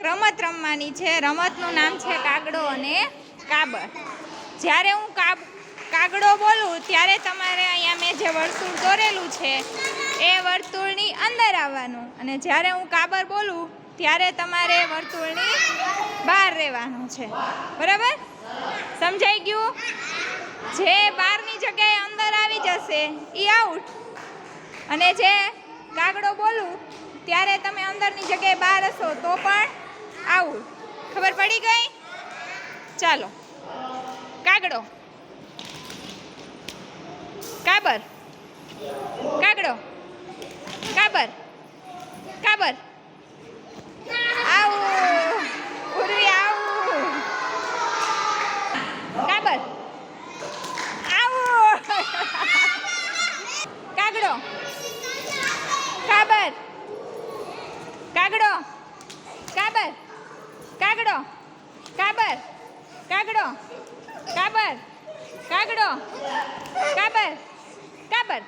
રમત રમવાની છે. રમતનું નામ છે કાગડો અને કાબર. જ્યારે હું કાગડો બોલું ત્યારે તમારે અહીંયા મેં જે વર્તુળ દોરેલું છે એ વર્તુળની અંદર આવવાનું, અને જ્યારે હું કાબર બોલું ત્યારે તમારે વર્તુળની બહાર રહેવાનું છે. બરાબર? સમજાઈ ગયું? જે બહારની જગ્યાએ અંદર આવી જશે એ આઉટ, અને જે કાગડો બોલું ત્યારે તમે અંદરની જગ્યાએ બહાર હશો તો પણ આઉટ. ખબર પડી ગઈ? ચાલો. કાગડો, કાબર, કાગડો, કાબર, કાબર. આવું ઉર્વી, આવું કાબર, આવું કાગડો, કાબર, કાગડો, કાબર, કાગડો, કાબર, કાગડો, કાબર, કાગડો, કાબર, કાબર.